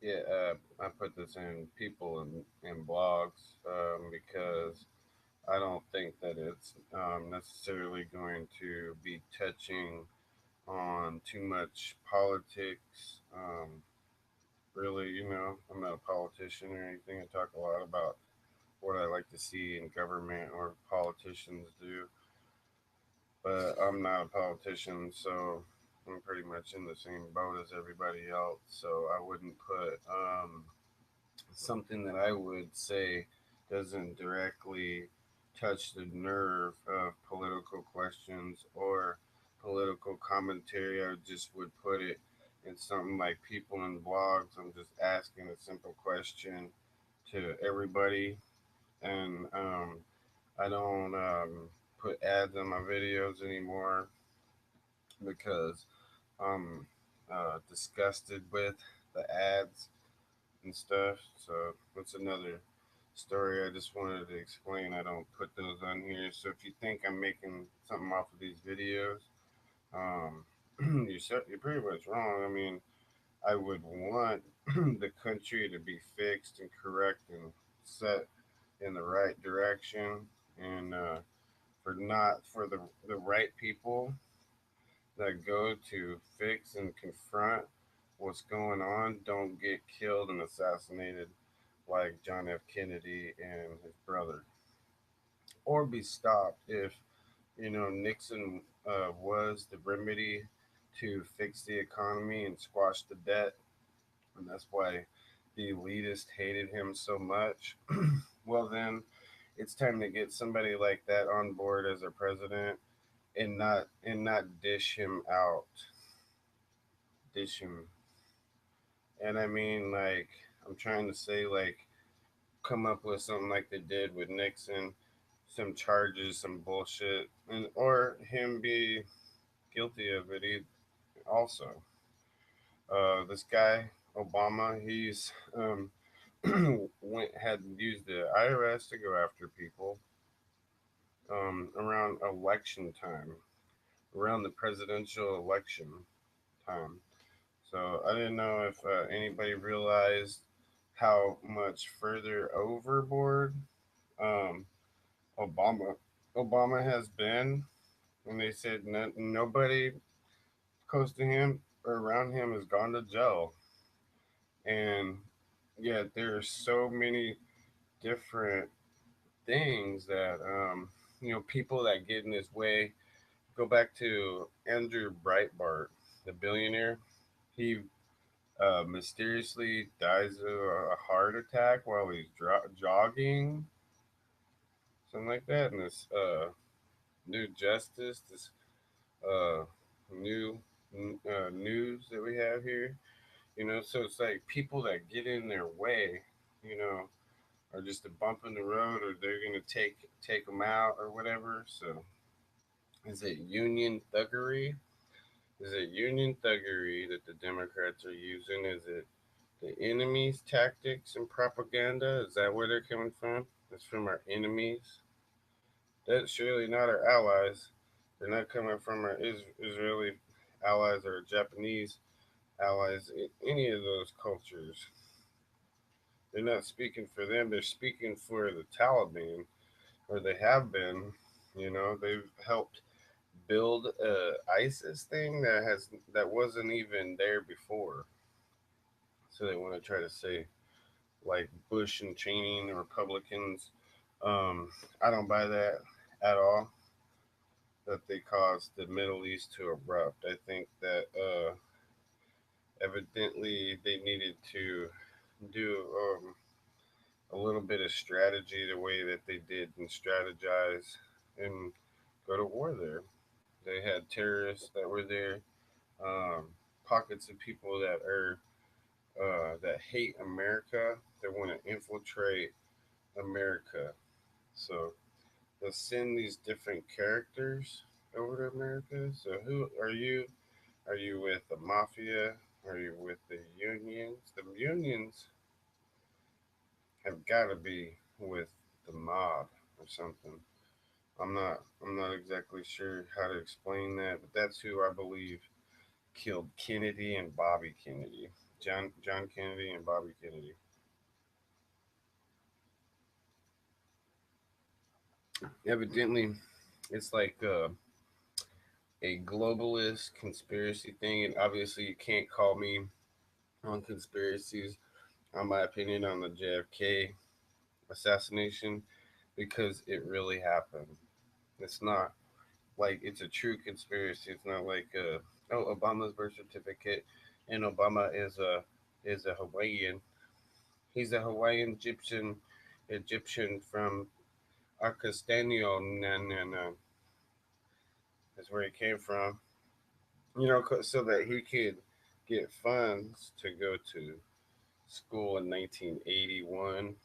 Yeah, I put this in people in blogs because I don't think that it's necessarily going to be touching on too much politics. Really, I'm not a politician or anything. I talk a lot about what I like to see in government or politicians do, but I'm not a politician, so I'm pretty much in the same boat as everybody else. So I wouldn't put something that I would say doesn't directly touch the nerve of political questions or political commentary. I just would put it in something like people in blogs. I'm just asking a simple question to everybody, and I don't put ads on my videos anymore because I'm disgusted with the ads and stuff. So that's another story I just wanted to explain. I don't put those on here. So if you think I'm making something off of these videos, um, you're pretty much wrong. I mean, I would want the country to be fixed and correct and set in the right direction, and for the right people that go to fix and confront what's going on don't get killed and assassinated like John F. Kennedy and his brother, or be stopped if Nixon was the remedy to fix the economy and squash the debt, and that's why the elitists hated him so much. Well, then it's time to get somebody like that on board as a president and not dish him out, dish him. And I mean, like, I'm trying to say, like, come up with something like they did with Nixon, some charges, some bullshit, and or him be guilty of it also. This guy Obama, he's went had used the IRS to go after people around election time, around the presidential election time. So I didn't know if anybody realized how much further overboard um, Obama Obama has been, and they said nobody close to him or around him has gone to jail, and yet there are so many different things that people that get in his way. Go back to Andrew Breitbart, the billionaire. He mysteriously dies of a heart attack while he's jogging, something like that. And this new justice, this uh, new news that we have here, so it's like people that get in their way, you know, are just a bump in the road, or they're gonna take them out or whatever. So is it union thuggery? Is it union thuggery that the Democrats are using? Is it the enemy's tactics and propaganda? Is that where they're coming from? It's from our enemies. That's surely not our allies. They're not coming from our Israeli allies or Japanese allies, any of those cultures. They're not speaking for them. They're speaking for the Taliban, or they have been. They've helped build a ISIS thing that wasn't even there before. So they want to try to say like Bush and Cheney and the Republicans. I don't buy that at all. That they caused the Middle East to erupt. I think that evidently they needed to do a little bit of strategy the way that they did and strategize and go to war there. They had terrorists that were there, um, pockets of people that hate America, that want to infiltrate America. So they'll send these different characters over to America. So who are you? Are you with the mafia? Are you with the unions? The unions have got to be with the mob or something. I'm not exactly sure how to explain that, but that's who I believe killed Kennedy and Bobby Kennedy. John Kennedy and Bobby Kennedy. Evidently, it's like a globalist conspiracy thing, and obviously, you can't call me on conspiracies on my opinion on the JFK assassination because it really happened. It's not like it's a true conspiracy. It's not like oh, Obama's birth certificate and Obama is a Hawaiian. He's a Hawaiian Egyptian from Arcastanio. No, that's where he came from. So that he could get funds to go to school in 1981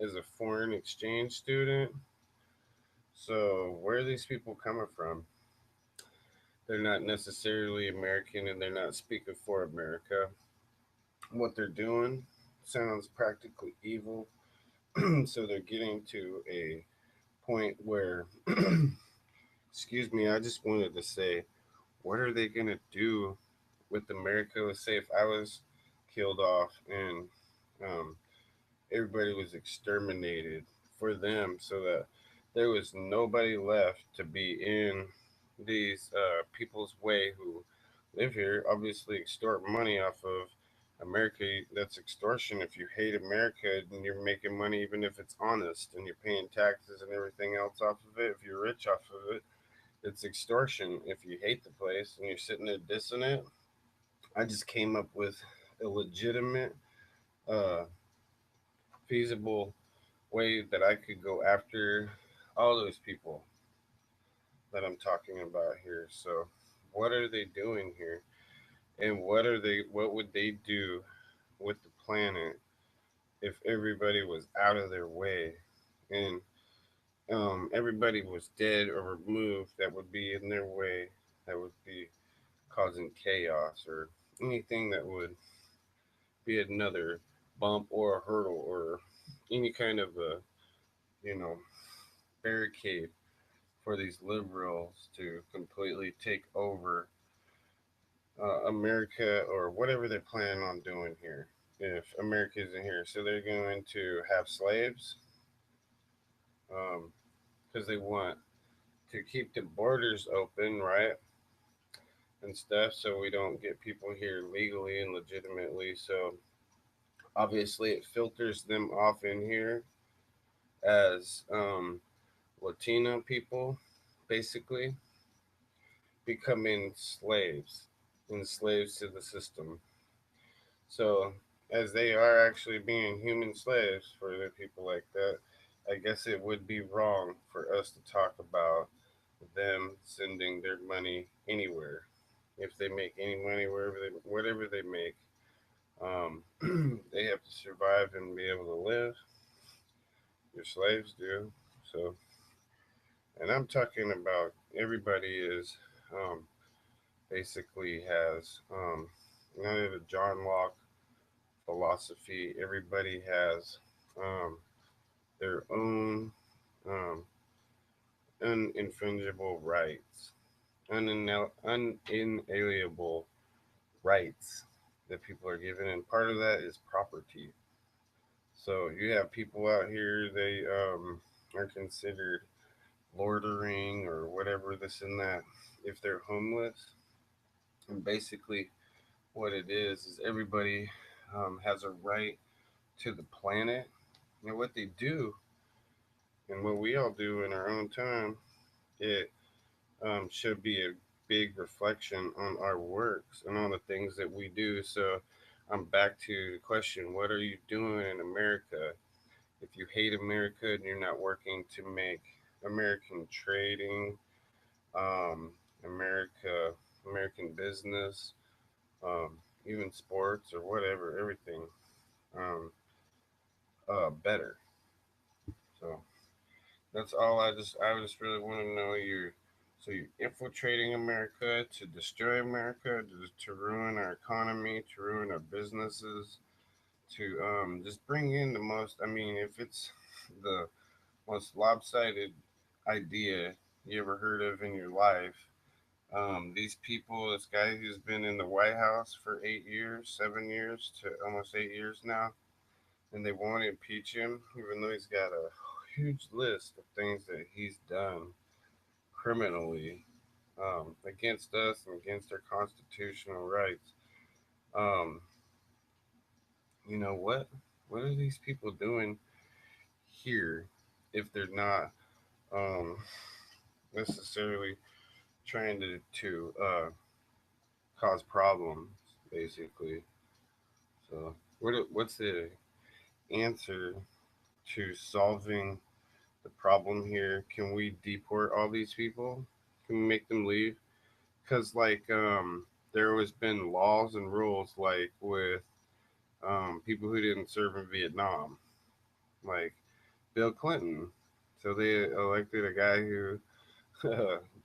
as a foreign exchange student. So where are these people coming from? They're not necessarily American and they're not speaking for America. What they're doing sounds practically evil. So they're getting to a point where, excuse me, I just wanted to say, what are they going to do with America? Let's say if I was killed off and um, everybody was exterminated for them so that there was nobody left to be in these people's way who live here, obviously extort money off of America. That's extortion. If you hate America and you're making money, even if it's honest, and you're paying taxes and everything else off of it, if you're rich off of it, it's extortion. If you hate the place and you're sitting there dissing it, I just came up with a legitimate, uh, feasible way that I could go after all those people that I'm talking about here. So, what are they doing here? And what would they do with the planet if everybody was out of their way and everybody was dead or removed that would be in their way, that would be causing chaos or anything that would be another bump or a hurdle or any kind of a, you know, barricade for these liberals to completely take over America or whatever they're planning on doing here. If America isn't here, so they're going to have slaves because they want to keep the borders open, right? And stuff, so we don't get people here legally and legitimately. So obviously, it filters them off in here as Latino people, basically becoming slaves and slaves to the system. So, as they are actually being human slaves for the people like that, I guess it would be wrong for us to talk about them sending their money anywhere. If they make any money, whatever they make, they have to survive and be able to live. Your slaves do. So, and I'm talking about everybody is basically has none of the John Locke philosophy. Everybody has um, their own um, uninfringible rights, unalienable rights that people are given, and part of that is property. So you have people out here, they are considered loitering or whatever, this and that, if they're homeless. And basically, what it is everybody has a right to the planet. And what they do, and what we all do in our own time, it should be a big reflection on our works and on the things that we do. So I'm back to the question, what are you doing in America? If you hate America and you're not working to make American trading, um, America, American business, even sports or whatever, everything um, better. So that's all. I just really want to know you. So you're infiltrating America to destroy America, to ruin our economy, to ruin our businesses, to just bring in the most. I mean, if it's the most lopsided idea you ever heard of in your life, These people, this guy who's been in the White House for 8 years, 7 years to almost 8 years now, and they won't impeach him, even though he's got a huge list of things that he's done criminally against us and against our constitutional rights. Um, what? What are these people doing here if they're not um, necessarily trying to cause problems, basically? So, what's the answer to solving the problem here? Can we deport all these people? Can we make them leave? Because there has been laws and rules like with people who didn't serve in Vietnam, like Bill Clinton. So they elected a guy who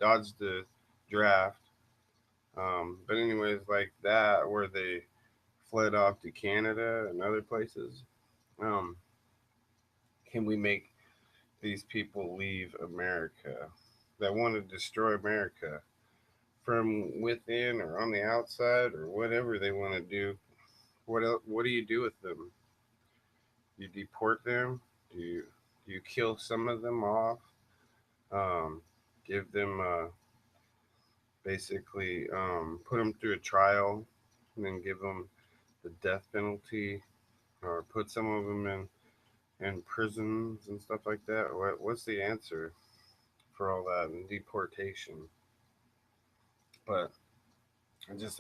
dodged the draft. But anyways, like that, where they fled off to Canada and other places. Um, can we make these people leave America that want to destroy America from within or on the outside or whatever they want to do? What do you do with them? You deport them? Do you kill some of them off? Um, give them basically put them through a trial and then give them the death penalty or put some of them in prisons and stuff like that? What's the answer for all that and deportation? But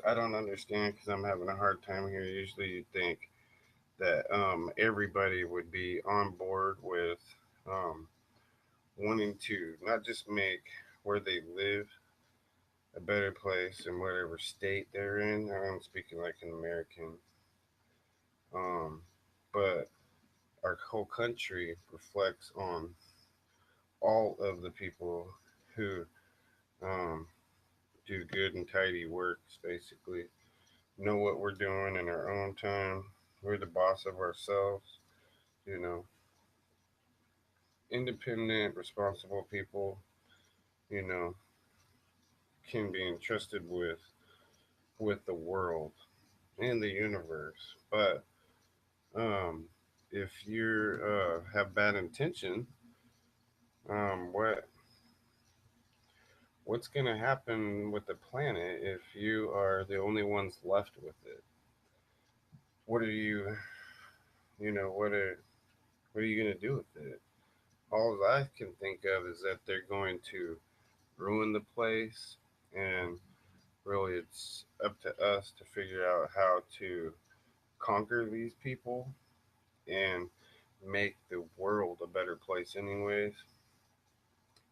I don't understand because I'm having a hard time here. Usually you'd think that everybody would be on board with um, wanting to not just make where they live a better place in whatever state they're in. I'm speaking like an American, um, but our whole country reflects on all of the people who um, do good and tidy works, basically. Know what we're doing in our own time. We're the boss of ourselves, you know. Independent, responsible people, you know, can be entrusted with the world and the universe. But if you have bad intention, what's going to happen with the planet if you are the only ones left with it? What are you, you know, what are you going to do with it? All I can think of is that they're going to ruin the place, and really it's up to us to figure out how to conquer these people and make the world a better place, anyways.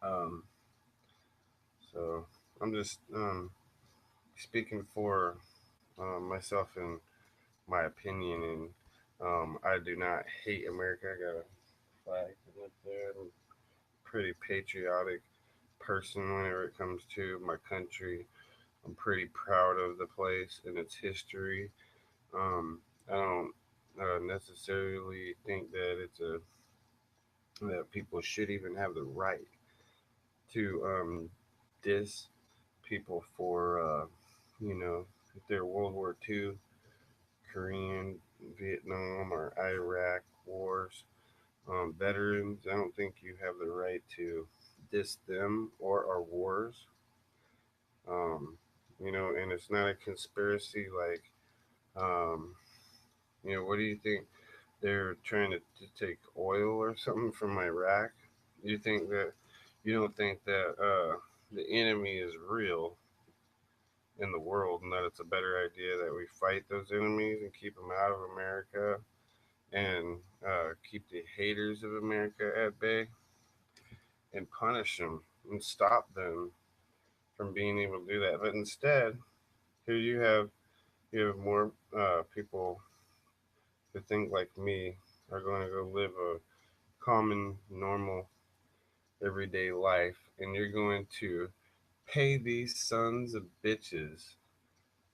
Um, so I'm just speaking for myself and my opinion, and I do not hate America. I got a flag up there. I'm a pretty patriotic person whenever it comes to my country. I'm pretty proud of the place and its history. I don't necessarily think that that people should even have the right to diss people for if they're World War II, Korean, Vietnam, or Iraq wars veterans. I don't think you have the right to diss them or our wars. Um, and it's not a conspiracy like, um, what do you think? They're trying to take oil or something from Iraq. You think that you don't think that the enemy is real in the world, and that it's a better idea that we fight those enemies and keep them out of America and keep the haters of America at bay and punish them and stop them from being able to do that. But instead, here you have more people who think like me are going to go live a common, normal, everyday life, and you're going to pay these sons of bitches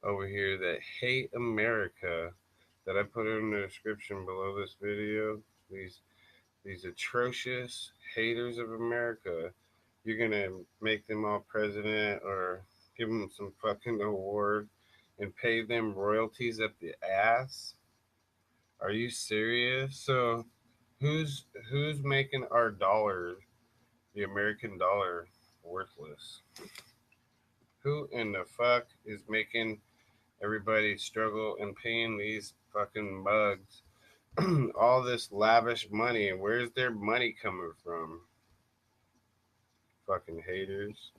over here that hate America that I put in the description below this video. These these atrocious haters of America. You're gonna make them all president or give them some fucking award, and pay them royalties up the ass? Are you serious? So who's making our dollar, the American dollar, worthless? Who in the fuck is making everybody struggle and paying these fucking mugs all this lavish money? And where's their money coming from? Fucking haters.